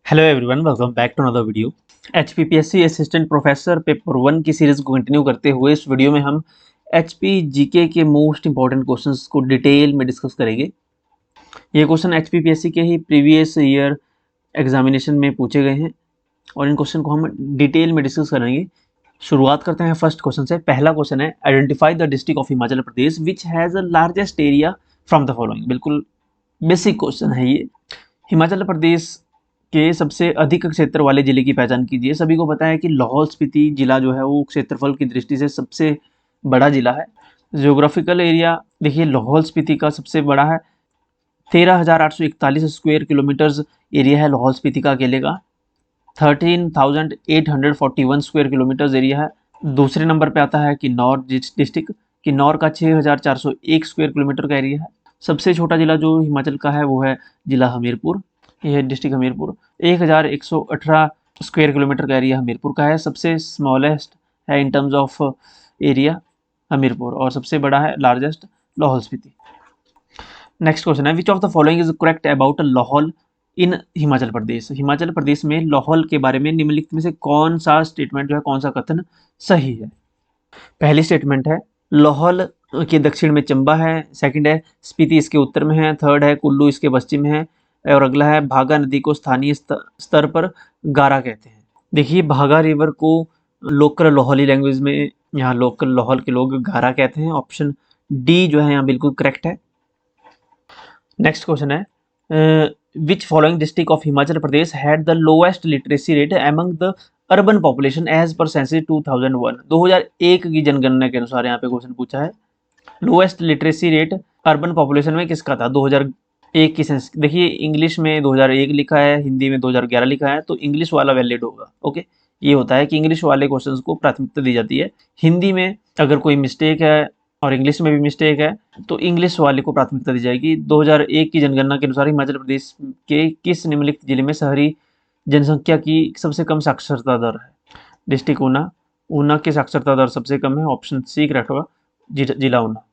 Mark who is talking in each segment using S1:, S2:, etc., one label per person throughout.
S1: Hello everyone, welcome back to another video. HPPSC assistant professor paper 1 की series को continue करते हुए इस वीडियो में हम HP जीके के मोस्ट इंपॉर्टेंट क्वेश्चंस को डिटेल में डिस्कस करेंगे। ये क्वेश्चन HPPSC के ही प्रीवियस ईयर एग्जामिनेशन में पूछे गए हैं और इन क्वेश्चन को हम डिटेल में डिस्कस करेंगे। शुरुआत करते हैं फर्स्ट क्वेश्चन से। पहला क्वेश्चन है, identify the district of Himachal Pradesh which has the largest area from the following. बिल्कुल बेसिक क्वेश्चन है ये। हिमाचल प्रदेश के सबसे अधिक क्षेत्र वाले जिले की पहचान कीजिए। सभी को पता है कि लाहौल स्पीति जिला जो है वो क्षेत्रफल की दृष्टि से सबसे बड़ा जिला है। जियोग्राफिकल एरिया देखिए, लाहौल स्पीति का सबसे बड़ा है, 13,841 स्क्वायर किलोमीटर्स एरिया है लाहौल स्पीति का अकेले का। 13,841 स्क्वायर किलोमीटर्स एरिया है। दूसरे नंबर पे आता है किन्नौर डिस्ट्रिक्ट। किन्नौर का 6,401 स्क्वायर किलोमीटर का एरिया है। सबसे छोटा जिला जो हिमाचल का है वो है जिला हमीरपुर, यह डिस्ट्रिक्ट हमीरपुर। 1,118 स्क्वायर किलोमीटर का एरिया हमीरपुर का है। सबसे स्मॉलेस्ट है in terms of area Hamirpur और सबसे बड़ा है largest Lahaul Spiti. Next question है, which of the following is correct about Lahaul in Himachal Pradesh. Himachal Pradesh में लाहौल के बारे में निम्नलिखित में से कौन सा स्टेटमेंट जो है, कौन सा कथन सही है। पहली स्टेटमेंट है लाहौल के दक्षिण में चंबा है। सेकंड है स्पीति इसके उत्तर में है। थर्ड है कुल्लू इसके पश्चिम में है। और अगला है भागा नदी को स्थानीय स्तर पर गारा कहते हैं। देखिए, भागा रिवर को लोकल लाहौली लैंग्वेज में यहाँ लोकल लाहौल के लोग गारा कहते हैं। ऑप्शन डी जो है यहाँ बिल्कुल करेक्ट है। नेक्स्ट क्वेश्चन है, which following district of Himachal Pradesh had the lowest literacy rate among the urban population as per census 2001। 2001 की जनगणना के अनुसार यहाँ पे क्वेश्चन पूछा है, lowest literacy rate urban population में किसका था 2001 की सेंस। देखिए, इंग्लिश में 2001 लिखा है, हिंदी में 2011 लिखा है, तो इंग्लिश वाला वैलिड होगा। ओके, ये होता है कि इंग्लिश वाले क्वेश्चंस को प्राथमिकता दी जाती है। हिंदी में अगर कोई मिस्टेक है और इंग्लिश में भी मिस्टेक है तो इंग्लिश वाले को प्राथमिकता दी जाएगी। 2001 की जनगणना के अनुसार हिमाचल प्रदेश के किस निम्नलिखित जिले में शहरी जनसंख्या की सबसे कम साक्षरता दर है। डिस्ट्रिक्ट ऊना। ऊना की साक्षरता दर सबसे कम है। ऑप्शन सी करेक्ट होगा, जिला ऊना।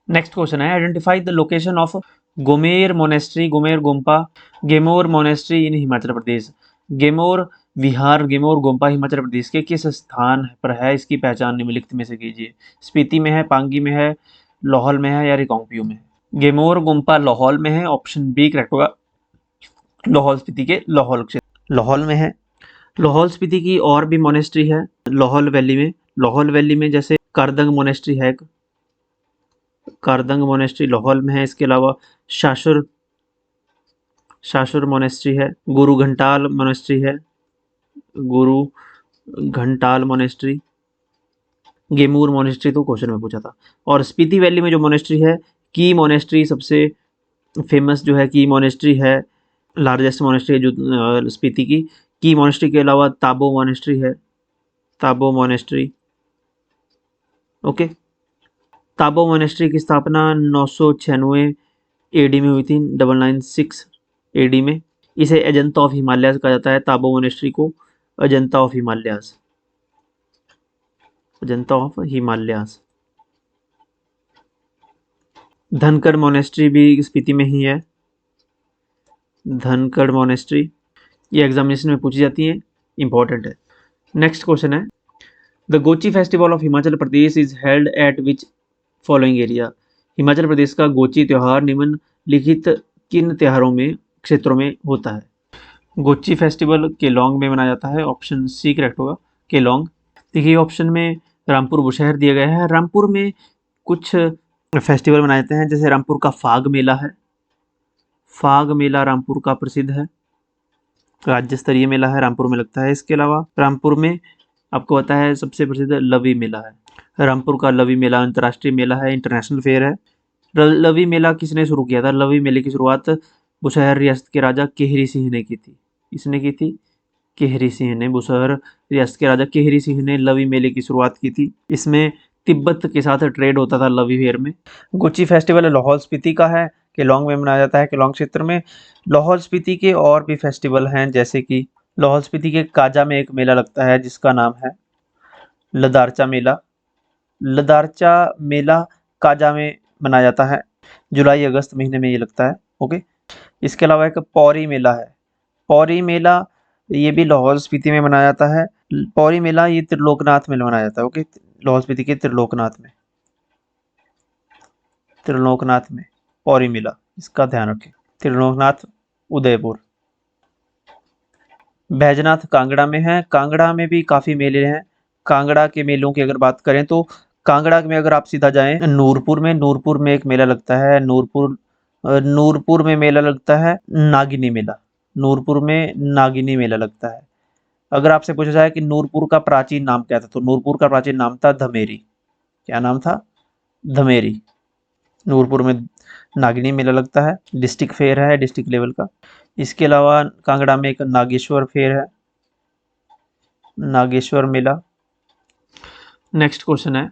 S1: नेक्स्ट क्वेश्चन है, identify the location of Gomer monastery, Gomer Gompa, Gemur monastery in Himachal Pradesh. Gemur Vihar, Gemur Gompa Himachal Pradesh के किस स्थान पर है, इसकी पहचान निम्नलिखित में से कीजिए। स्पीति में है, पांगी में है, लाहौल में है या रिकांगपिओ में है। गेमोर गोम्पा लाहौल में है। ऑप्शन बी करेक्ट होगा, लाहौल स्पीति के लाहौल क्षेत्र लाहौल में है। लाहौल स्पीति की और भी मोनेस्ट्री है लाहौल वैली में। लाहौल वैली में जैसे कारदंग मोनेस्ट्री है, कारदंग मोनेस्ट्री लाहौल में है। इसके अलावा शाशुर शाशुर मोनेस्ट्री है। गुरु घंटाल मोनेस्ट्री है, गुरु घंटाल मोनेस्ट्री। गेमूर मोनेस्ट्री तो क्वेश्चन में पूछा था। और स्पीति वैली में जो मोनेस्ट्री है, की मोनेस्ट्री सबसे फेमस जो है, की मोनेस्ट्री है, लार्जेस्ट मोनेस्ट्री है जो स्पीति की मोनेस्ट्री के अलावा ताबो मोनेस्ट्री है, Tabo monastery. Okay, Tabo monastery की स्थापना 996 एडी में हुई थी, 996 एडी में। इसे अजंता ऑफ हिमालयाज कहा जाता है, ताबो मोनेस्ट्री को Ajanta of Himalayas, Ajanta of Himalayas. Dhankar monastery भी स्पीति में ही है, धनकड़ मोनेस्ट्री। ये एग्जामिनेशन में पूछी जाती है, इंपॉर्टेंट है। नेक्स्ट क्वेश्चन है, the Gochi festival of Himachal Pradesh is held at which following area. Himachal Pradesh का गोची त्यौहार निम्नलिखित किन त्योहारों में क्षेत्रों में होता है। गोची फेस्टिवल केलोंग में मनाया जाता है। ऑप्शन सी करेक्ट होगा, केलोंग। देखिए, ऑप्शन में रामपुर बुशहर दिया गया है। रामपुर में कुछ फेस्टिवल मनाए जाते हैं, जैसे रामपुर का फाग मेला है, फाग मेला रामपुर का प्रसिद्ध है, राज्य स्तरीय मेला है, रामपुर में लगता है। इसके अलावा रामपुर में आपको पता है सबसे प्रसिद्ध लवी मेला है। रामपुर का लवी मेला अंतर्राष्ट्रीय मेला है, इंटरनेशनल फेयर है। लवी मेला किसने शुरू किया था। लवी मेले की शुरुआत बुशहर रियासत के राजा केहरी सिंह ने की थी। इसने की थी केहरी सिंह ने, बुशहर रियासत के राजा केहरी सिंह ने लवी मेले की शुरुआत की थी। इसमें तिब्बत के साथ ट्रेड होता था लवी फेयर में। गोची फेस्टिवल लाहौल स्पीति का है, केलोंग में मनाया जाता है, केलोंग क्षेत्र में। लाहौल स्पीति के और भी फेस्टिवल हैं, जैसे कि लाहौल स्पीति के काजा में एक मेला लगता है जिसका नाम है लदारचा मेला। लदारचा मेला काजा में मनाया जाता है, जुलाई अगस्त महीने में ये लगता है। ओके, इसके अलावा एक पौरी मेला है। पौरी मेला ये भी लाहौल स्पीति में मनाया जाता है। पौरी मेला ये त्रिलोकनाथ में मनाया जाता है। ओके, लाहौल स्पीति के त्रिलोकनाथ में पौरी मेला, इसका ध्यान रखें। त्रिलोकनाथ उदयपुर। बैजनाथ कांगड़ा में है। कांगड़ा में भी काफ़ी मेले हैं। कांगड़ा के मेलों की अगर बात करें तो कांगड़ा में अगर आप सीधा जाएं नूरपुर में एक मेला लगता है। नूरपुर में मेला लगता है नागिनी मेला। नूरपुर में नागिनी मेला लगता है। अगर आपसे पूछा जाए कि नूरपुर का प्राचीन नाम क्या था, तो नूरपुर का प्राचीन नाम था धमेरी। क्या नाम था? धमेरी। नूरपुर में नागिनी मेला लगता है, डिस्ट्रिक्ट फेयर है, डिस्ट्रिक्ट लेवल का। इसके अलावा कांगड़ा में एक नागेश्वर फेयर है, नागेश्वर मेला। नेक्स्ट क्वेश्चन है,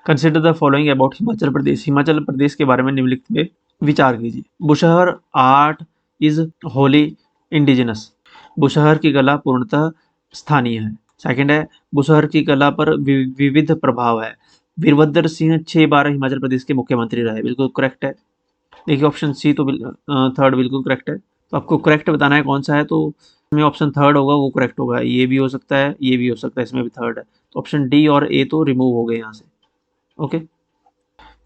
S1: consider the following about Himachal Pradesh. Himachal Pradesh के बारे में निम्नलिखित में विचार कीजिए। Bushahr art is wholly indigenous. Bushahr की कला पूर्णतः स्थानीय है। सेकंड है, बुशहर की कला पर विविध प्रभाव है। वीरभद्र सिंह 6 बार हिमाचल प्रदेश के मुख्यमंत्री रहे। बिल्कुल करेक्ट है। देखिए ऑप्शन सी तो थर्ड बिल्कुल करेक्ट है। तो आपको करेक्ट बताना है कौन सा है, तो इसमें ऑप्शन थर्ड होगा, वो करेक्ट होगा। ये भी हो सकता है, ये भी हो सकता है, इसमें भी थर्ड है। तो ऑप्शन डी और ए तो रिमूव हो गए यहाँ से। Okay,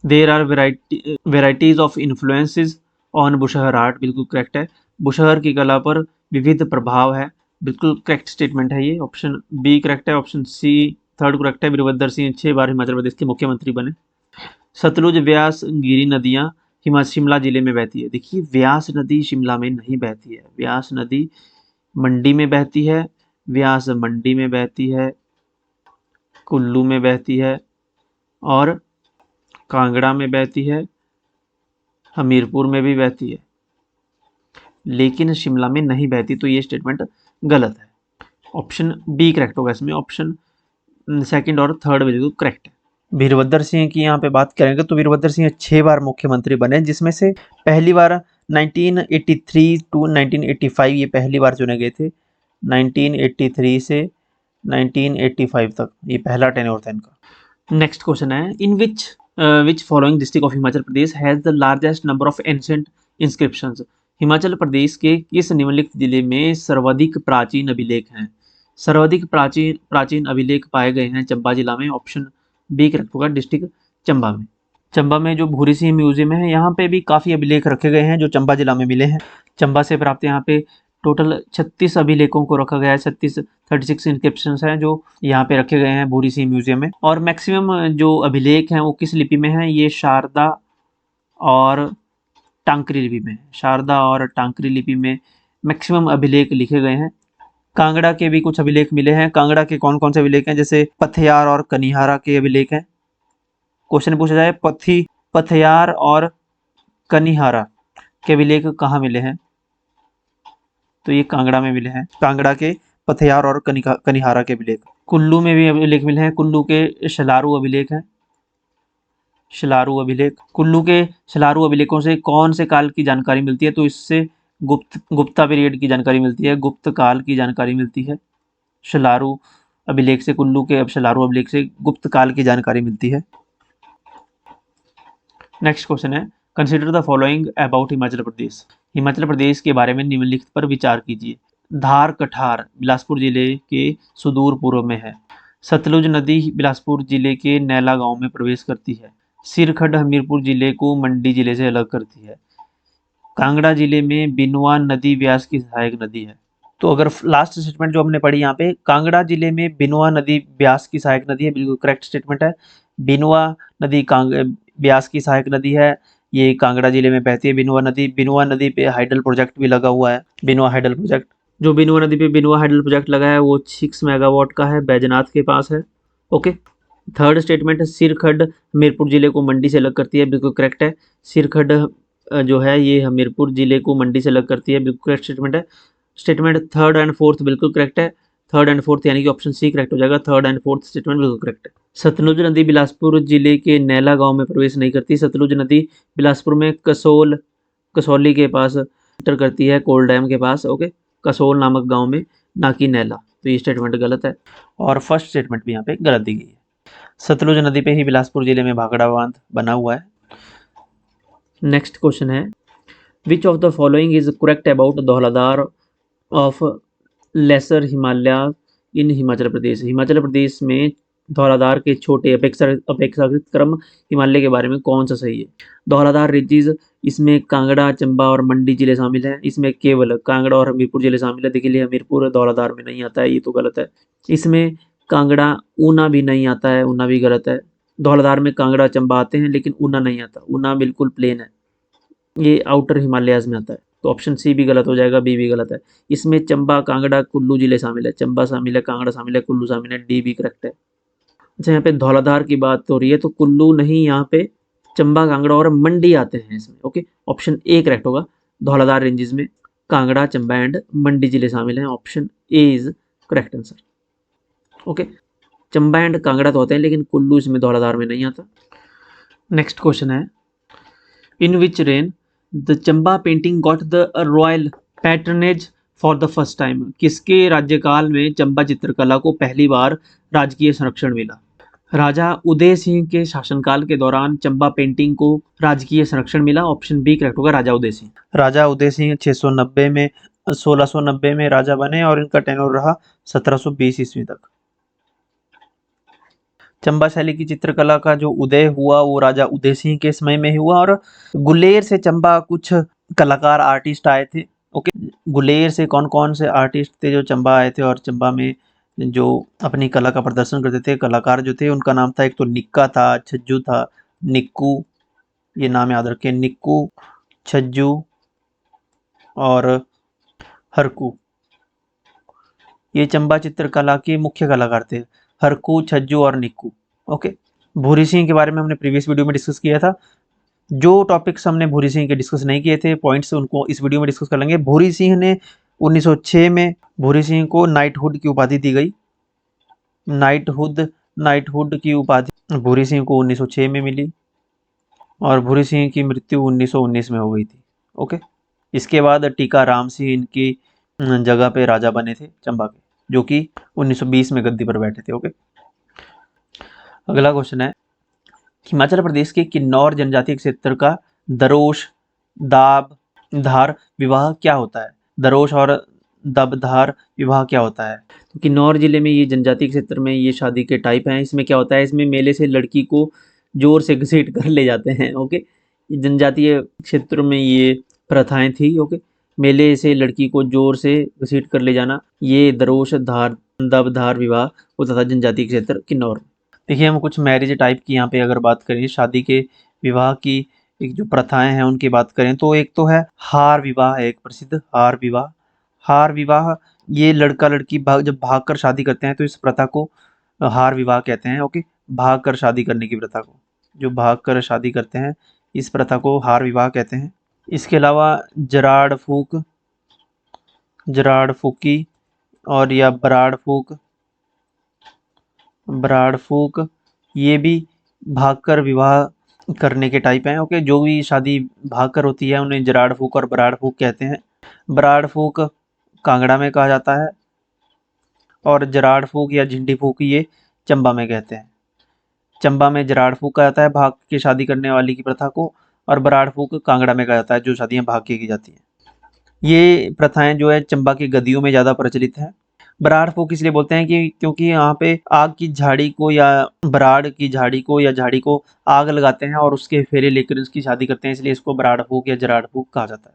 S1: there are varieties of influences on Bushahr art. बिल्कुल करेक्ट है। बुशहर की कला पर विविध प्रभाव है। बिल्कुल करेक्ट स्टेटमेंट है ये। ऑप्शन बी करेक्ट है। ऑप्शन सी थर्ड करेक्ट है। वीरभद्र सिंह 6 बार हिमाचल प्रदेश के मुख्यमंत्री बने। सतलुज व्यास गिरी नदियाँ शिमला जिले में बहती है। देखिए व्यास नदी शिमला में नहीं बहती है। व्यास नदी मंडी में बहती है। व्यास मंडी में बहती है, कुल्लू में बहती है, और कांगड़ा में बहती है, हमीरपुर में भी बहती है, लेकिन शिमला में नहीं बहती। तो ये स्टेटमेंट गलत है। ऑप्शन बी करेक्ट होगा इसमें। ऑप्शन सेकंड और थर्ड बिल्कुल करेक्ट है। वीरभद्र सिंह की यहाँ पे बात करेंगे तो वीरभद्र सिंह 6 बार मुख्यमंत्री बने, जिसमें से पहली बार 1983 टू 1985 ये पहली बार चुने गए थे। 1983 से 1985 तक ये पहला टेन्योर था इनका। नेक्स्ट क्वेश्चन है, in which following district of Himachal Pradesh has the largest number of ancient inscriptions. Himachal Pradesh के किस निम्नलिखित जिले में सर्वाधिक प्राचीन अभिलेख हैं? सर्वाधिक प्राचीन अभिलेख पाए गए हैं चंबा जिला में। ऑप्शन बी करेक्ट होगा, डिस्ट्रिक्ट चंबा में। चंबा में जो भूरी सिंह म्यूजियम है, यहाँ पे भी काफ़ी अभिलेख रखे गए हैं जो चंबा जिला में मिले हैं। चंबा से प्राप्त यहाँ पे टोटल 36 अभिलेखों को रखा गया है। 36 इंस्क्रिप्शंस हैं जो यहाँ पे रखे गए हैं भूरी सिंह म्यूजियम में। और मैक्सिमम जो अभिलेख हैं वो किस लिपि में हैं? ये शारदा और टांकरी लिपि में। शारदा और टांकरी लिपि में मैक्सिमम अभिलेख लिखे गए हैं। कांगड़ा के भी कुछ अभिलेख मिले हैं। कांगड़ा के कौन कौन से अभिलेख हैं? जैसे पथियार और कनिहारा के अभिलेख हैं। क्वेश्चन पूछा जाए पथियार और कनिहारा के अभिलेख कहाँ मिले हैं, तो ये कांगड़ा में मिले हैं। कांगड़ा के पथियार और कनिहारा के अभिलेख। कुल्लू में भी अभिलेख मिले हैं। कुल्लू के शलारू अभिलेख हैं। शलारू अभिलेख। कुल्लू के शलारू अभिलेखों से कौन से काल की जानकारी मिलती है? तो इससे गुप्ता पीरियड की जानकारी मिलती है, गुप्त काल की जानकारी मिलती है। शलारू अभिलेख से, कुल्लू के शलारू अभिलेख से गुप्त काल की जानकारी मिलती है। नेक्स्ट क्वेश्चन है, consider the following about Himachal Pradesh. Himachal Pradesh के बारे में निम्नलिखित पर विचार कीजिए। धार कठार बिलासपुर जिले के सुदूर पूर्व में है। सतलुज नदी बिलासपुर जिले के नैला गांव में प्रवेश करती है। सिरखड्ड हमीरपुर जिले को मंडी जिले से अलग करती है। कांगड़ा जिले में बिनवा नदी व्यास की सहायक नदी है। तो अगर लास्ट स्टेटमेंट जो हमने पढ़ी यहाँ पे, कांगड़ा जिले में बिनवा नदी व्यास की सहायक नदी है, बिल्कुल करेक्ट स्टेटमेंट है। बिनवा नदी व्यास की सहायक नदी है। ये कांगड़ा जिले में बहती है बिनवा नदी। बिनवा नदी पे हाइडल प्रोजेक्ट भी लगा हुआ है, बिनवा हाइडल प्रोजेक्ट। जो बिनवा नदी पे बिनवा हाइडल प्रोजेक्ट लगा है वो 6 मेगावाट का है, बैजनाथ के पास है। ओके, थर्ड स्टेटमेंट है सिरखड्ड हमीरपुर जिले को मंडी से अलग करती है, बिल्कुल करेक्ट है। सिरखड्ड जो है ये हमीरपुर जिले को मंडी से अलग करती है, बिल्कुल करेक्ट स्टेटमेंट है। स्टेटमेंट थर्ड एंड फोर्थ बिल्कुल करेक्ट है। थर्ड एंड फोर्थ यानी कि ऑप्शन सी करेक्ट हो जाएगा। थर्ड एंड फोर्थ स्टेटमेंट बिल्कुल करेक्ट है। सतलुज नदी बिलासपुर जिले के नैला गांव में प्रवेश नहीं करती। सतलुज नदी बिलासपुर में कसौली के पास इंटर करती है, कोल डैम के पास। ओके, कसोल नामक गांव में, ना कि नैला। तो ये स्टेटमेंट गलत है और फर्स्ट स्टेटमेंट भी यहाँ पे गलत दी गई है। सतलुज नदी पे ही बिलासपुर जिले में भाखड़ा बांध बना हुआ है। नेक्स्ट क्वेश्चन है, which of the following is correct about Dhauladhar of Lesser Himalaya in Himachal Pradesh. Himachal Pradesh में धौलाधार के छोटे अपेक्षाकृत क्रम हिमालय के बारे में कौन सा सही है? धौलाधार रिजीज, इसमें कांगड़ा, चंबा और मंडी जिले शामिल हैं। इसमें केवल कांगड़ा और हमीरपुर जिले शामिल है। देखिए हमीरपुर धौलाधार में नहीं आता है, ये तो गलत है। इसमें कांगड़ा, ऊना भी नहीं आता है, ऊना भी गलत है। धौलाधार में कांगड़ा, चंबा आते हैं लेकिन ऊना नहीं आता, ऊना बिल्कुल प्लेन है, ये आउटर हिमालयाज में आता है। तो ऑप्शन सी भी गलत हो जाएगा, बी भी गलत है। इसमें चंबा, कांगड़ा, कुल्लू जिले शामिल है। चंबा शामिल है, कांगड़ा शामिल है, कुल्लू शामिल है, डी भी करेक्ट है। अच्छा, यहाँ पे धौलाधार की बात हो रही है तो कुल्लू नहीं, यहाँ पे चंबा, कांगड़ा और मंडी आते हैं इसमें। ओके, ऑप्शन ए करेक्ट होगा। धौलाधार रेंजेस में कांगड़ा, चंबा एंड मंडी जिले शामिल हैं। Option A is correct answer. Okay, Chamba and Kangra तो होते हैं लेकिन कुल्लू इसमें धौलाधार में नहीं आता। नेक्स्ट क्वेश्चन है, in which reign the Chamba painting got the royal patronage for the first time? किसके राज्यकाल में चंबा चित्रकला को पहली बार राजकीय संरक्षण मिला? राजा उदय सिंह के शासनकाल के दौरान चंबा पेंटिंग को राजकीय संरक्षण मिला। ऑप्शन बी करेक्ट होगा, राजा उदय सिंह। राजा उदय सिंह 1690 में राजा बने और इनका टेन्योर रहा 1720 ईस्वी तक। चंबा शैली की चित्रकला का जो उदय हुआ वो राजा उदय सिंह के समय में हुआ, और गुलेर से चंबा कुछ कलाकार आर्टिस्ट आए थे। ओके, गुलेर से कौन कौन से आर्टिस्ट थे जो चंबा आए थे और चंबा में जो अपनी कला का प्रदर्शन करते थे, कलाकार जो थे उनका नाम था, एक तो निक्का था, छज्जू था, निक्कू, ये नाम याद रखें, निक्कू, छज्जू और हरकू। ये चंबा चित्रकला के मुख्य कलाकार थे, हरकू, छज्जू और निक्कू। ओके, भूरी सिंह के बारे में हमने प्रीवियस वीडियो में डिस्कस किया था। जो टॉपिक्स हमने भूरी सिंह के डिस्कस नहीं किए थे, पॉइंट्स उनको इस वीडियो में डिस्कस कर लेंगे। भूरी सिंह ने 1906 में भूरी सिंह को नाइटहुड की उपाधि दी गई। नाइटहुड की उपाधि भूरी सिंह को 1906 में मिली और भूरी सिंह की मृत्यु 1919 में हो गई थी। ओके, इसके बाद टीका राम सिंह इनकी जगह पे राजा बने थे चंबा के, जो कि 1920 में गद्दी पर बैठे थे। ओके, अगला क्वेश्चन है, हिमाचल प्रदेश के किन्नौर जनजातीय क्षेत्र का दरोश दाब धार विवाह क्या होता है? दरोश और दबधार विवाह क्या होता है? तो किन्नौर जिले में ये जनजातीय क्षेत्र में ये शादी के टाइप हैं। इसमें क्या होता है, इसमें मेले से लड़की को जोर से घसीट कर ले जाते हैं। ओके, जनजातीय क्षेत्र में ये प्रथाएं थी। ओके, मेले से लड़की को जोर से घसीट कर ले जाना, ये दरोश धार दबधार विवाह होता था जनजातीय क्षेत्र किन्नौर। देखिए, हम कुछ मैरिज टाइप की यहाँ पे अगर बात करें, शादी के विवाह की एक जो प्रथाएं हैं उनकी बात करें तो एक तो है हार विवाह, है एक प्रसिद्ध हार विवाह। हार विवाह, ये लड़का लड़की जब भाग कर शादी करते हैं तो इस प्रथा को हार विवाह कहते हैं। ओके, भाग कर शादी करने की प्रथा को, जो भाग कर शादी करते हैं इस प्रथा को हार विवाह कहते हैं। इसके अलावा जराड़ फूकी और या बराड़ फूक, ये भी भागकर विवाह करने के टाइप हैं। ओके, जो भी शादी भागकर होती है उन्हें जराड़ फूक और बराड़ फूक कहते हैं। बराड़ फूक कांगड़ा में कहा जाता है और जराड़ फूक या झिंडी फूक ये चंबा में कहते हैं। चंबा में जराड़ फूक कहा जाता है भाग के शादी करने वाली की प्रथा को, और बराड़ फूक कांगड़ा में कहा जाता है जो शादियां भाग के की जाती हैं। ये प्रथाएं जो है चंबा की गदियों में ज़्यादा प्रचलित हैं। बराड़ फूक इसलिए बोलते हैं कि क्योंकि यहाँ पे आग की झाड़ी को या बराड़ की झाड़ी को या झाड़ी को आग लगाते हैं और उसके फेरे लेकर उसकी शादी करते हैं, इसलिए इसको बराड़ फूक या जराड़ फूक कहा जाता है।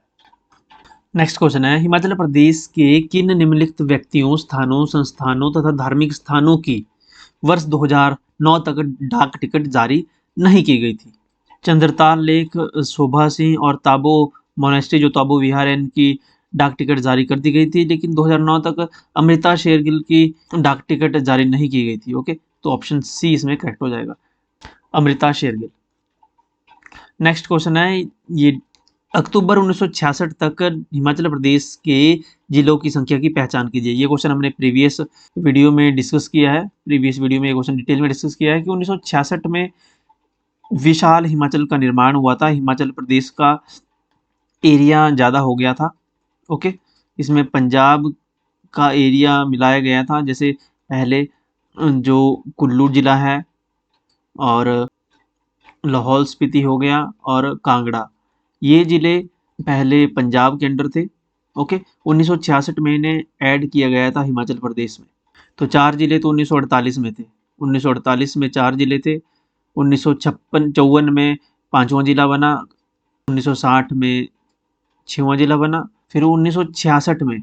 S1: नेक्स्ट क्वेश्चन है, हिमाचल प्रदेश के किन निम्नलिखित व्यक्तियों, स्थानों, संस्थानों तथा धार्मिक स्थानों की वर्ष 2009 तक डाक टिकट जारी नहीं की गई थी? चंद्रताल लेक, शोभा सिंह और ताबो मोनेस्ट्री, जो ताबो विहार है, इनकी डाक टिकट जारी कर दी गई थी, लेकिन 2009 तक अमृता शेरगिल की डाक टिकट जारी नहीं की गई थी। ओके, तो ऑप्शन सी इसमें करेक्ट हो जाएगा, अमृता शेरगिल। नेक्स्ट क्वेश्चन है, ये अक्टूबर 1966 तक हिमाचल प्रदेश के जिलों की संख्या की पहचान कीजिए। ये क्वेश्चन हमने प्रीवियस वीडियो में डिस्कस किया है। प्रीवियस वीडियो में ये क्वेश्चन डिटेल में डिस्कस किया है कि 1966 में विशाल हिमाचल का निर्माण हुआ था। हिमाचल प्रदेश का एरिया ज़्यादा हो गया था। ओके, इसमें पंजाब का एरिया मिलाया गया था। जैसे पहले जो कुल्लू जिला है और लाहौल स्पीति हो गया और कांगड़ा, ये ज़िले पहले पंजाब के अंडर थे ओके, 1966 में इन्हें ऐड किया गया था हिमाचल प्रदेश में। तो 4 जिले तो 1948 में थे, 1948 में 4 जिले थे, 1954 में 5वां जिला बना, 1960 में 6वां जिला बना, फिर 1966 में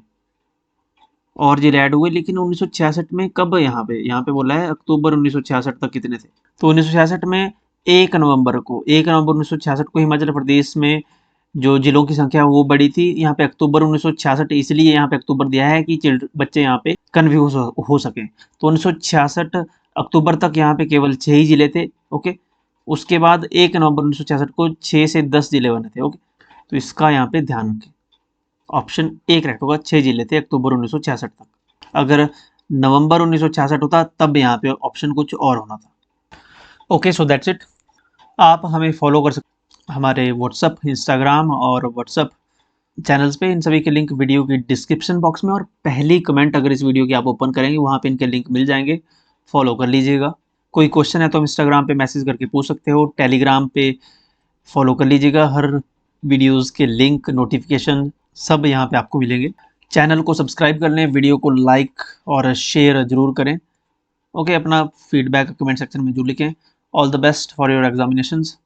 S1: और जिले ऐड हुए। लेकिन 1966 में कब, यहाँ पे बोला है अक्टूबर 1966 तक कितने थे। तो 1966 में 1 नवंबर को, 1 नवंबर 1966 को हिमाचल प्रदेश में जो जिलों की संख्या वो बढ़ी थी। यहाँ पे अक्टूबर 1966 इसलिए यहाँ पे अक्टूबर दिया है कि बच्चे यहाँ पे कन्फ्यूज हो सके। तो 1966 अक्टूबर तक यहाँ पे केवल 6 ही जिले थे। ओके, उसके बाद 1 नवंबर 1966 को 6 से 10 जिले बने थे। ओके, तो इसका यहाँ पे ध्यान रखें। ऑप्शन ए करेक्ट होगा, 6 जिले थे अक्टूबर 1966 तक। अगर नवंबर 1966 होता तब यहाँ पे ऑप्शन कुछ और होना था। Okay, so that's it. आप हमें फॉलो कर सकते हमारे व्हाट्सअप, इंस्टाग्राम और व्हाट्सअप चैनल्स पे। इन सभी के लिंक वीडियो की डिस्क्रिप्शन बॉक्स में और पहली कमेंट अगर इस वीडियो की आप ओपन करेंगे वहाँ पे इनके लिंक मिल जाएंगे, फॉलो कर लीजिएगा। कोई क्वेश्चन है तो हम इंस्टाग्राम पे मैसेज करके पूछ सकते हो, टेलीग्राम पे फॉलो कर लीजिएगा। हर वीडियोस के लिंक, नोटिफिकेशन सब यहाँ पे आपको मिलेंगे। चैनल को सब्सक्राइब कर लें, वीडियो को लाइक और शेयर ज़रूर करें। ओके, अपना फीडबैक कमेंट सेक्शन में जरूर लिखें। All the best for your examinations.